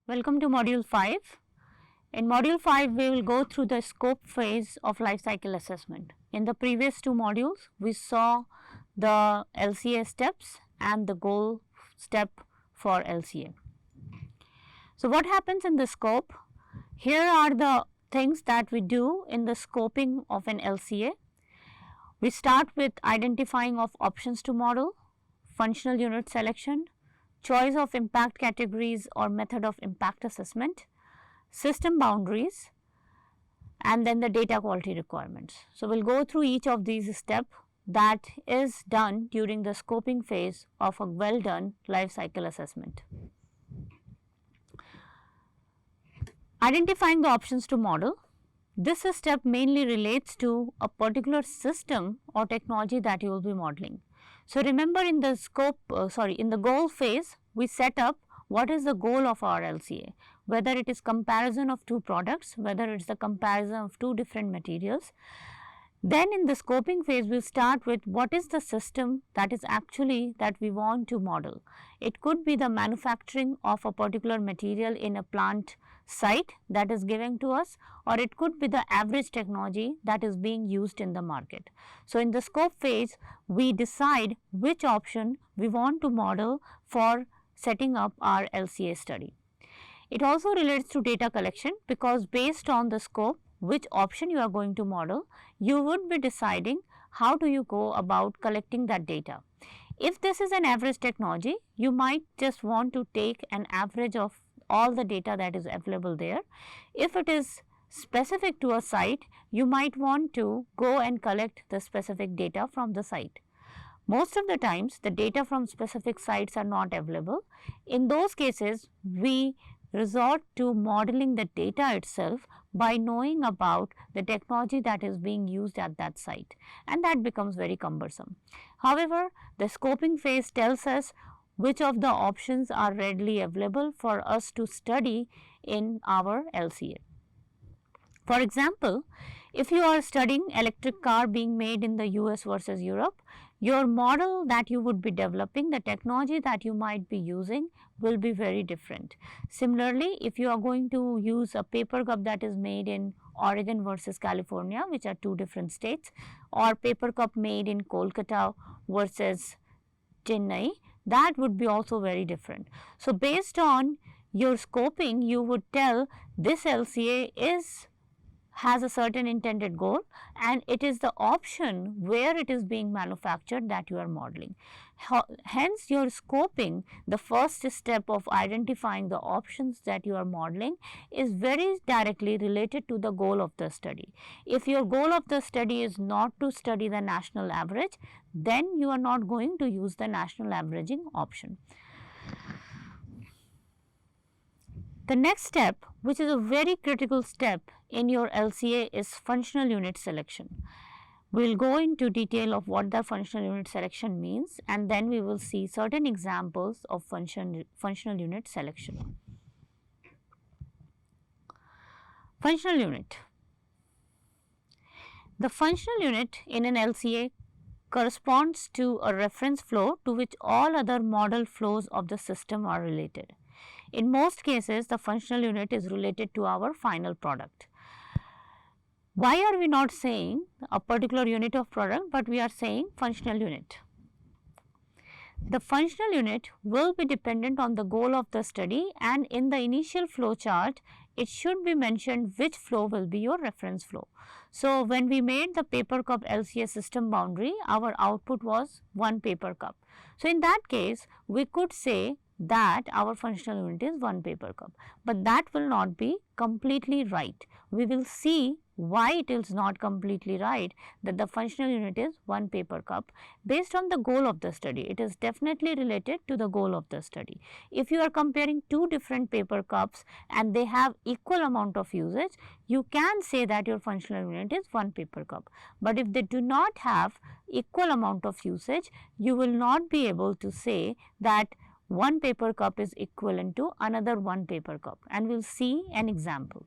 Welcome to module 5. In module 5, we will go through the scope phase of life cycle assessment. In the previous two modules, we saw the LCA steps and the goal step for LCA. So, what happens in the scope? Here are the things that we do in the scoping of an LCA. We start with identifying of options to model, functional unit selection, choice of impact categories or method of impact assessment, system boundaries, and then the data quality requirements. So, we will go through each of these steps that is done during the scoping phase of a well done life cycle assessment. Identifying the options to model. This step mainly relates to a particular system or technology that you will be modeling. So, remember in the in the goal phase, we set up what is the goal of our LCA, whether it is comparison of two products, whether it is the comparison of two different materials. Then in the scoping phase, we will start with what is the system that is actually that we want to model. It could be the manufacturing of a particular material in a plant site that is given to us, or it could be the average technology that is being used in the market. So, in the scope phase, we decide which option we want to model for setting up our LCA study. It also relates to data collection, because based on the scope, which option you are going to model, you would be deciding how do you go about collecting that data. If this is an average technology, you might just want to take an average of all the data that is available there. If it is specific to a site, you might want to go and collect the specific data from the site. Most of the times, the data from specific sites are not available. In those cases, we resort to modeling the data itself by knowing about the technology that is being used at that site, and that becomes very cumbersome. However, the scoping phase tells us which of the options are readily available for us to study in our LCA. For example, if you are studying electric car being made in the US versus Europe, your model that you would be developing, the technology that you might be using will be very different. Similarly, if you are going to use a paper cup that is made in Oregon versus California, which are two different states, or paper cup made in Kolkata versus Chennai, that would be also very different. So, based on your scoping, you would tell this LCA has a certain intended goal, and it is the option where it is being manufactured that you are modeling. Hence, your scoping, the first step of identifying the options that you are modeling, is very directly related to the goal of the study. If your goal of the study is not to study the national average, then you are not going to use the national averaging option. The next step, which is a very critical step in your LCA, is functional unit selection. We will go into detail of what the functional unit selection means, and then we will see certain examples of functional unit selection. Functional unit. The functional unit in an LCA corresponds to a reference flow to which all other model flows of the system are related. In most cases, the functional unit is related to our final product. Why are we not saying a particular unit of product, but we are saying functional unit? The functional unit will be dependent on the goal of the study, and in the initial flow chart, it should be mentioned which flow will be your reference flow. So, when we made the paper cup LCA system boundary, our output was 1 paper cup. So, in that case, we could say that our functional unit is 1 paper cup, but that will not be completely right. We will see why it is not completely right that the functional unit is 1 paper cup based on the goal of the study. It is definitely related to the goal of the study. If you are comparing two different paper cups and they have equal amount of usage, you can say that your functional unit is 1 paper cup. But if they do not have equal amount of usage, you will not be able to say that 1 paper cup is equivalent to another 1 paper cup, and we will see an example.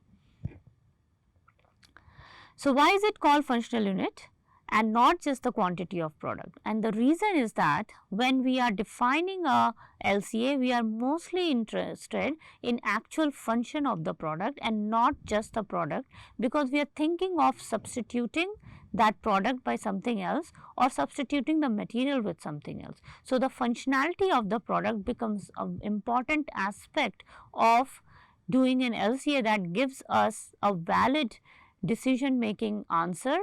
So, why is it called functional unit? and not just the quantity of product. And the reason is that when we are defining a LCA, we are mostly interested in actual function of the product and not just the product, because we are thinking of substituting that product by something else or substituting the material with something else. So, the functionality of the product becomes an important aspect of doing an LCA that gives us a valid decision making answer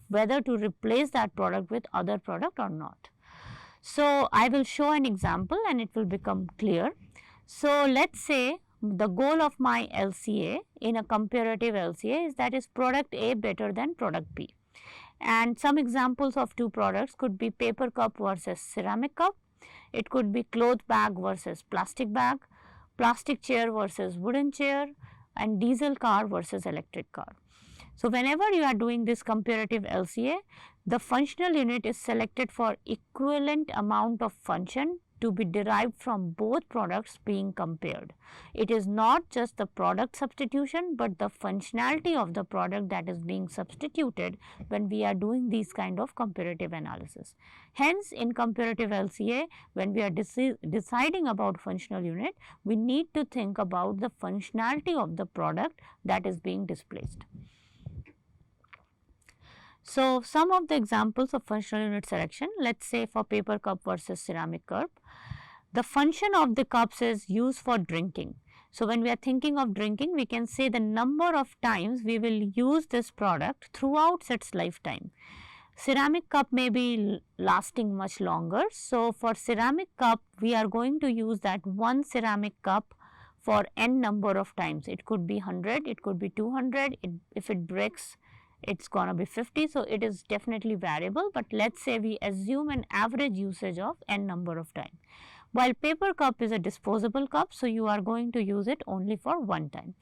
whether to replace that product with other product or not. So, I will show an example and it will become clear. So, let us say the goal of my LCA in a comparative LCA is that is product A better than product B. And some examples of two products could be paper cup versus ceramic cup, it could be cloth bag versus plastic bag, plastic chair versus wooden chair, and diesel car versus electric car. So, whenever you are doing this comparative LCA, the functional unit is selected for equivalent amount of function to be derived from both products being compared. It is not just the product substitution, but the functionality of the product that is being substituted when we are doing these kind of comparative analysis. Hence, in comparative LCA, when we are deciding about functional unit, we need to think about the functionality of the product that is being displaced. So, some of the examples of functional unit selection, let us say for paper cup versus ceramic cup, the function of the cups is used for drinking. So, when we are thinking of drinking, we can say the number of times we will use this product throughout its lifetime. Ceramic cup may be lasting much longer. So, for ceramic cup, we are going to use that one ceramic cup for n number of times. It could be 100, it could be 200, if it breaks, it's going to be 50. So, it is definitely variable, but let us say we assume an average usage of n number of time. While paper cup is a disposable cup, so you are going to use it only for one time.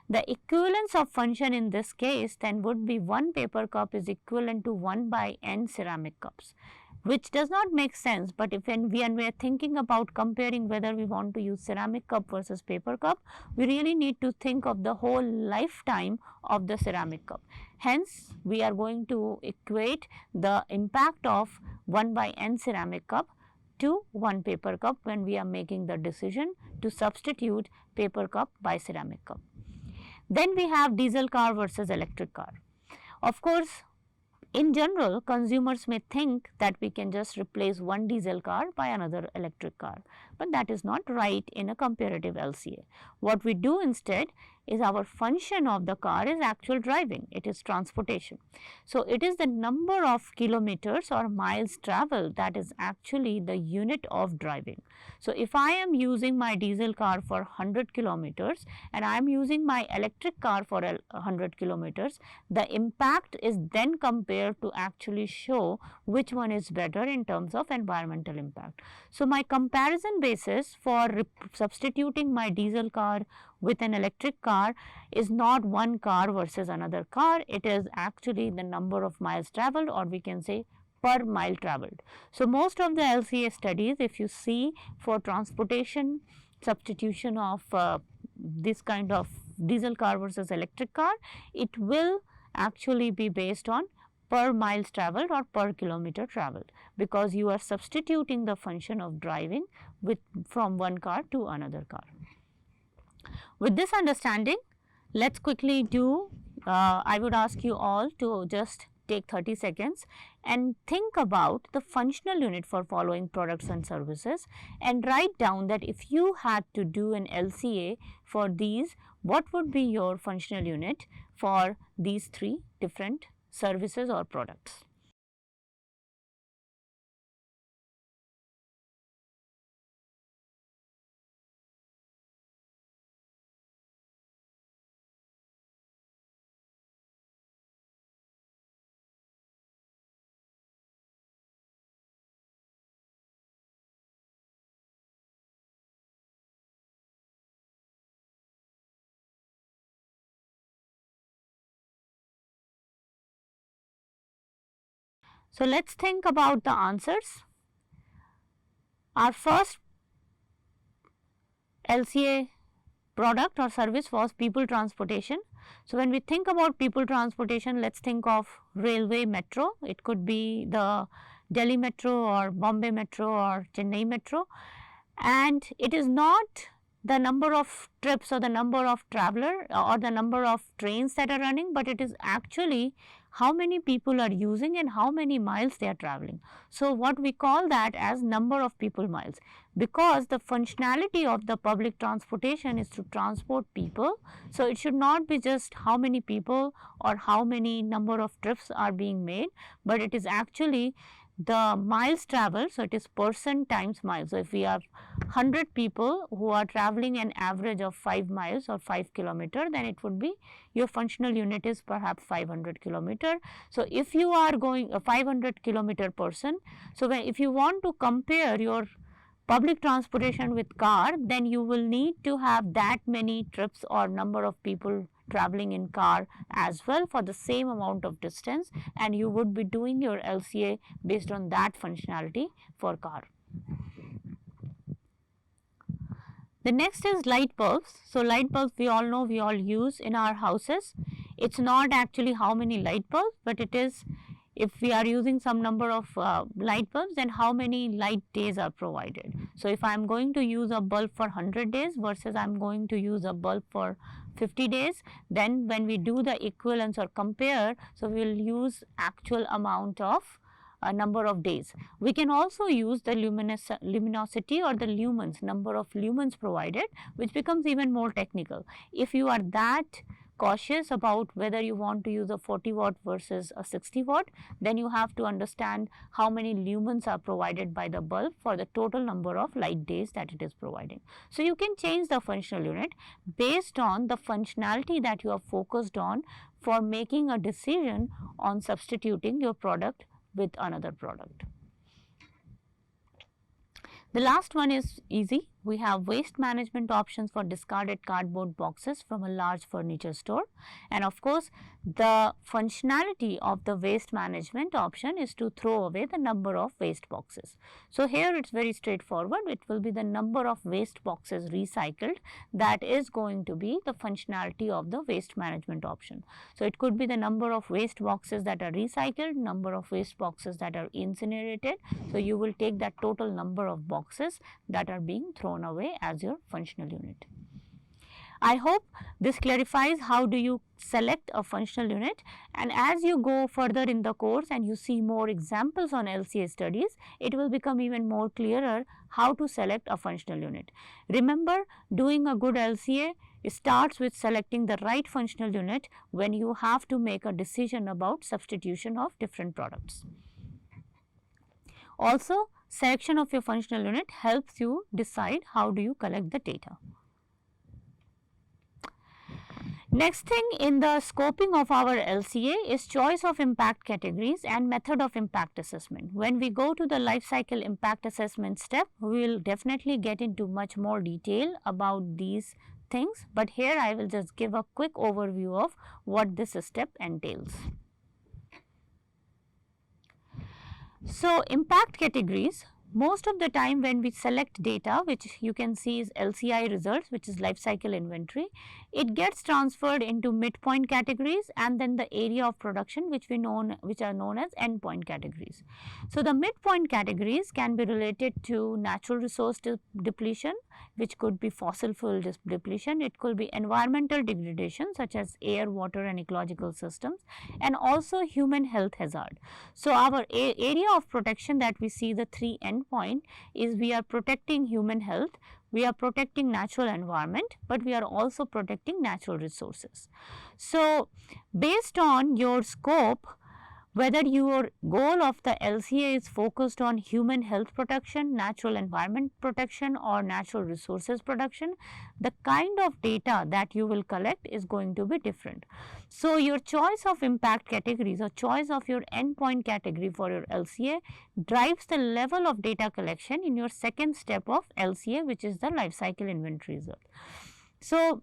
The equivalence of function in this case then would be one paper cup is equivalent to 1 by n ceramic cups, which does not make sense, but if when we are thinking about comparing whether we want to use ceramic cup versus paper cup, we really need to think of the whole lifetime of the ceramic cup. Hence, we are going to equate the impact of 1 by n ceramic cup to one paper cup when we are making the decision to substitute paper cup by ceramic cup. Then we have diesel car versus electric car. Of course, in general, consumers may think that we can just replace one diesel car by another electric car, but that is not right in a comparative LCA. What we do instead is our function of the car is actual driving, it is transportation. So, it is the number of kilometers or miles traveled that is actually the unit of driving. So, if I am using my diesel car for 100 kilometers and I am using my electric car for 100 kilometers, the impact is then compared to actually show which one is better in terms of environmental impact. So, my comparison basis for substituting my diesel car with an electric car is not one car versus another car, it is actually the number of miles traveled, or we can say per mile traveled. So, most of the LCA studies, if you see for transportation substitution of this kind of diesel car versus electric car, it will actually be based on per miles traveled or per kilometer traveled, because you are substituting the function of driving from one car to another car. With this understanding, let us quickly do, I would ask you all to just take 30 seconds and think about the functional unit for following products and services, and write down that if you had to do an LCA for these, what would be your functional unit for these three different services or products. So, let us think about the answers. Our first LCA product or service was people transportation. So when we think about people transportation, let's think of railway metro. It could be the Delhi metro or Bombay metro or Chennai metro, and it is not the number of trips or the number of traveler or the number of trains that are running, but it is actually how many people are using and how many miles they are traveling. So what we call that as number of people miles, because the functionality of the public transportation is to transport people. So it should not be just how many people or how many number of trips are being made, but it is actually the miles traveled. So it is person times miles. So if we have 100 people who are traveling an average of 5 miles or 5 kilometer, then it would be your functional unit is perhaps 500 kilometer. So if you are going a 500 kilometer person, so if you want to compare your public transportation with car, then you will need to have that many trips or number of people traveling in car as well for the same amount of distance, and you would be doing your LCA based on that functionality for car. The next is light bulbs. So light bulbs, we all know, we all use in our houses. It's not actually how many light bulbs, but it is if we are using some number of light bulbs, then how many light days are provided. So if I am going to use a bulb for 100 days versus I am going to use a bulb for 50 days, then when we do the equivalence or compare, so we will use actual amount of number of days. We can also use the luminosity or the lumens, number of lumens provided, which becomes even more technical. If you are that cautious about whether you want to use a 40 watt versus a 60 watt, then you have to understand how many lumens are provided by the bulb for the total number of light days that it is providing. So you can change the functional unit based on the functionality that you are focused on for making a decision on substituting your product with another product. The last one is easy. We have waste management options for discarded cardboard boxes from a large furniture store, and of course the functionality of the waste management option is to throw away the number of waste boxes. So here it's very straightforward. It will be the number of waste boxes recycled that is going to be the functionality of the waste management option. So it could be the number of waste boxes that are recycled, number of waste boxes that are incinerated. So you will take that total number of boxes that are being thrown away as your functional unit. I hope this clarifies how do you select a functional unit, and as you go further in the course and you see more examples on LCA studies, it will become even more clearer how to select a functional unit. Remember, doing a good LCA starts with selecting the right functional unit when you have to make a decision about substitution of different products. Also, selection of your functional unit helps you decide how do you collect the data. Next thing in the scoping of our LCA is choice of impact categories and method of impact assessment. When we go to the life cycle impact assessment step, we will definitely get into much more detail about these things, but here I will just give a quick overview of what this step entails. So, impact categories, most of the time when we select data, which you can see is LCI results, which is life cycle inventory, it gets transferred into midpoint categories and then the area of production which are known as endpoint categories. So, the midpoint categories can be related to natural resource depletion, which could be fossil fuel depletion, it could be environmental degradation such as air, water and ecological systems, and also human health hazard. So, our area of protection that we see, the 3 endpoint, is we are protecting human health, we are protecting natural environment, but we are also protecting natural resources. So, based on your scope, whether your goal of the LCA is focused on human health protection, natural environment protection or natural resources protection, the kind of data that you will collect is going to be different. So, your choice of impact categories or choice of your endpoint category for your LCA drives the level of data collection in your second step of LCA, which is the life cycle inventory result. So,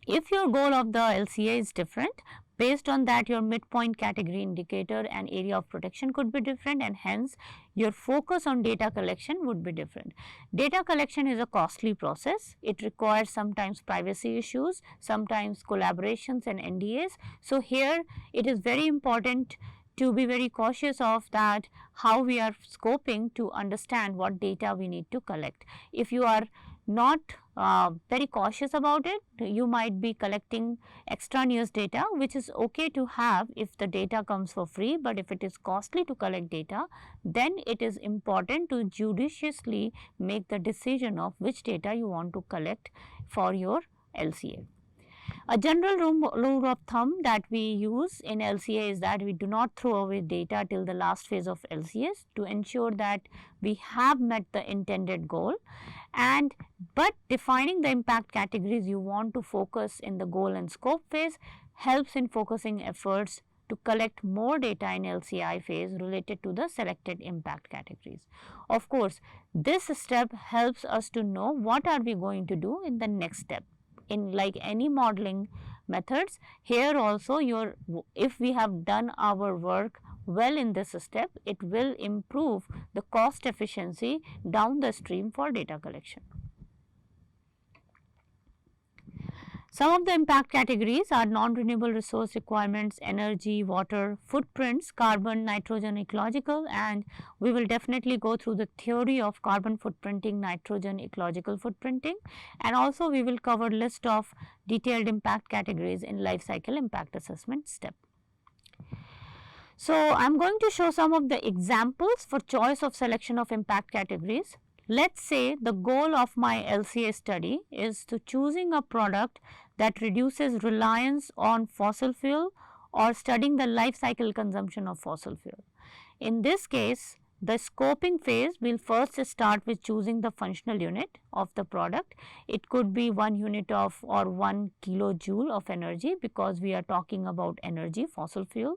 if your goal of the LCA is different, Based on that, your midpoint category indicator and area of protection could be different, and hence your focus on data collection would be different. Data collection is a costly process. It requires sometimes privacy issues, sometimes collaborations and NDAs. So here it is very important to be very cautious of that, how we are scoping to understand what data we need to collect. If you are not very cautious about it, you might be collecting extraneous data, which is okay to have if the data comes for free, but if it is costly to collect data, then it is important to judiciously make the decision of which data you want to collect for your LCA. A general rule of thumb that we use in LCA is that we do not throw away data till the last phase of LCAs to ensure that we have met the intended goal. But defining the impact categories you want to focus in the goal and scope phase helps in focusing efforts to collect more data in LCI phase related to the selected impact categories. Of course, this step helps us to know what are we going to do in the next step. In like any modeling methods, here also if we have done our work well in this step, it will improve the cost efficiency down the stream for data collection. Some of the impact categories are non-renewable resource requirements, energy, water, footprints, carbon, nitrogen, ecological, and we will definitely go through the theory of carbon footprinting, nitrogen, ecological footprinting, and also we will cover list of detailed impact categories in life cycle impact assessment step. So, I am going to show some of the examples for choice of selection of impact categories. Let's say the goal of my LCA study is to choosing a product that reduces reliance on fossil fuel or studying the life cycle consumption of fossil fuel. In this case, the scoping phase will first start with choosing the functional unit of the product. It could be 1 unit of or 1 kilojoule of energy, because we are talking about energy, fossil fuel.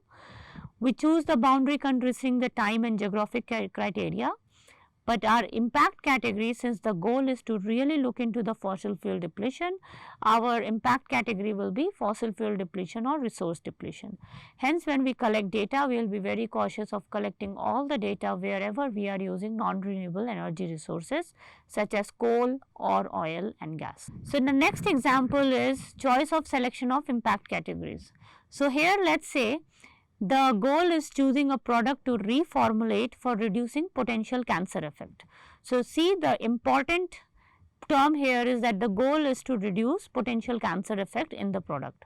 We choose the boundary considering the time and geographic criteria. But our impact category, since the goal is to really look into the fossil fuel depletion, our impact category will be fossil fuel depletion or resource depletion. Hence, when we collect data, we will be very cautious of collecting all the data wherever we are using non-renewable energy resources such as coal or oil and gas. So, the next example is choice of selection of impact categories. So, here let us say the goal is choosing a product to reformulate for reducing potential cancer effect. So, see, the important term here is that the goal is to reduce potential cancer effect in the product.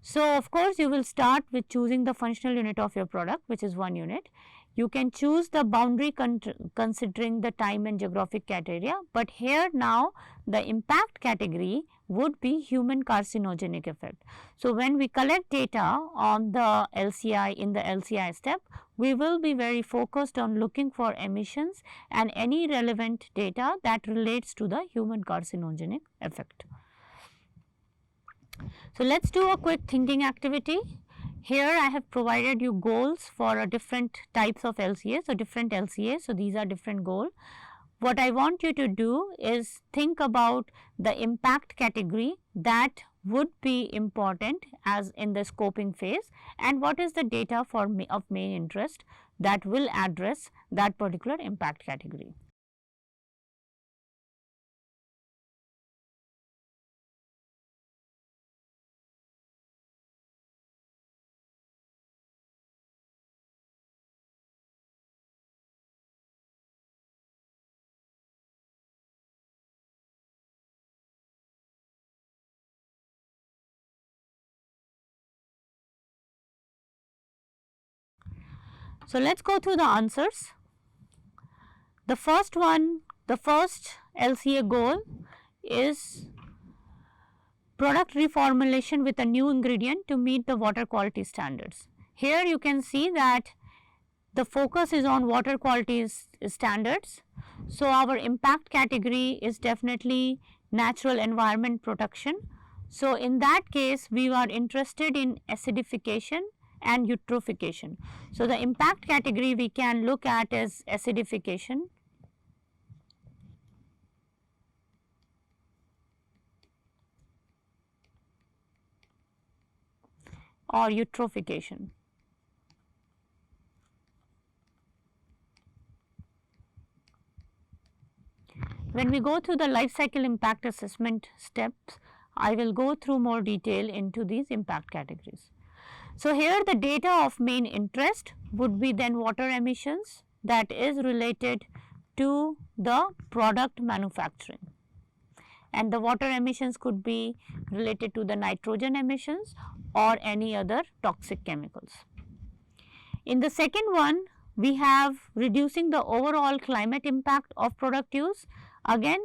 So, of course, you will start with choosing the functional unit of your product, which is 1 unit. You can choose the boundary considering the time and geographic criteria, but here now the impact category would be human carcinogenic effect. So, when we collect data on the LCI in the LCI step, we will be very focused on looking for emissions and any relevant data that relates to the human carcinogenic effect. So, let us do a quick thinking activity. Here I have provided you goals for different types of LCA. So, different LCA. So, these are different goals. What I want you to do is think about the impact category that would be important as in the scoping phase, and what is the data of main interest that will address that particular impact category. So, let us go through the answers. The first one, the first LCA goal is product reformulation with a new ingredient to meet the water quality standards. Here you can see that the focus is on water quality standards. So, our impact category is definitely natural environment protection. So, in that case we are interested in acidification and eutrophication. So, the impact category we can look at as acidification. or eutrophication. When we go through the life cycle impact assessment steps, I will go through more detail into these impact categories. So, here the data of main interest would be then water emissions, that is related to the product manufacturing, and the water emissions could be related to the nitrogen emissions or any other toxic chemicals. In the second one, we have reducing the overall climate impact of product use. Again,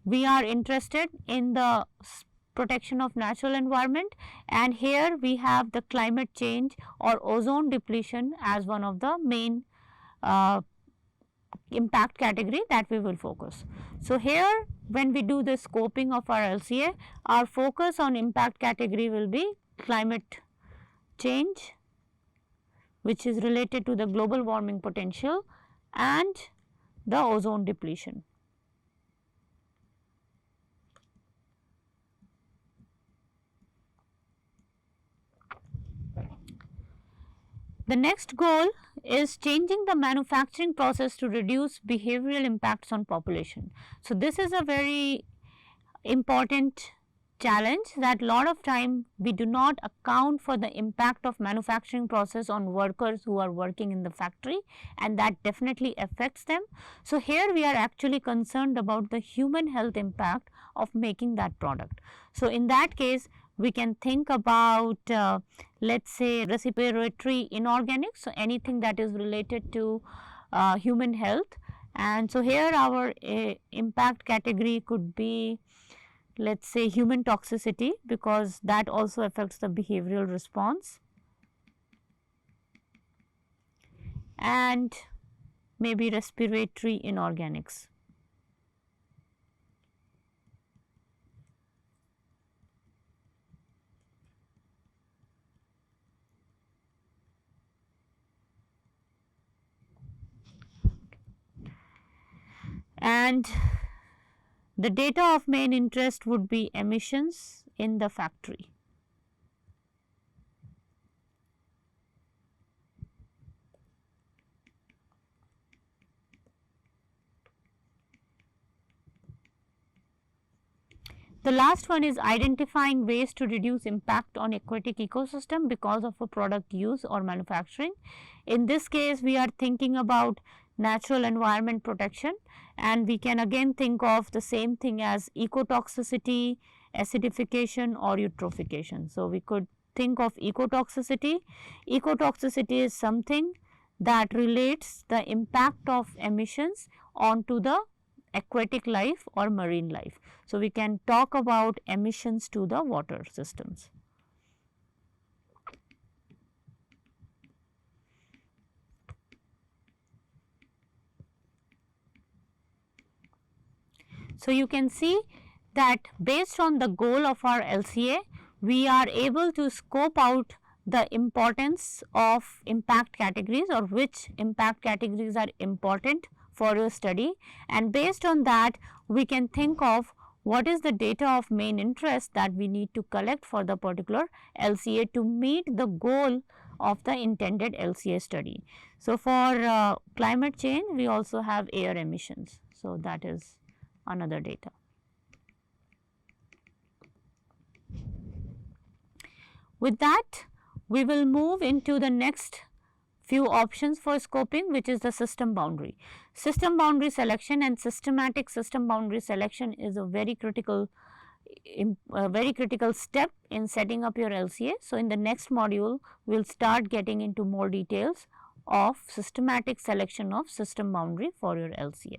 we are interested in the protection of natural environment, and here we have the climate change or ozone depletion as one of the main impact category that we will focus. So, here when we do the scoping of our LCA, our focus on impact category will be climate change, which is related to the global warming potential, and the ozone depletion. The next goal is changing the manufacturing process to reduce behavioral impacts on population. So, this is a very important challenge that lot of time we do not account for the impact of manufacturing process on workers who are working in the factory, and that definitely affects them. So, here we are actually concerned about the human health impact of making that product. So, in that case we can think about let us say respiratory inorganics, so anything that is related to human health. And so, here our impact category could be, let us say, human toxicity, because that also affects the behavioral response, and maybe respiratory inorganics. And the data of main interest would be emissions in the factory. The last one is identifying ways to reduce impact on aquatic ecosystem because of a product use or manufacturing. In this case, we are thinking about natural environment protection, and we can again think of the same thing as ecotoxicity, acidification or eutrophication. So, we could think of ecotoxicity. Ecotoxicity is something that relates the impact of emissions onto the aquatic life or marine life. So, we can talk about emissions to the water systems. So, you can see that based on the goal of our LCA, we are able to scope out the importance of impact categories, or which impact categories are important for your study, and based on that we can think of what is the data of main interest that we need to collect for the particular LCA to meet the goal of the intended LCA study. So, for climate change we also have air emissions. So, that is another data. With that, we will move into the next few options for scoping, which is the system boundary. System boundary selection and systematic system boundary selection is a very critical step in setting up your LCA. So, in the next module, we will start getting into more details of systematic selection of system boundary for your LCA.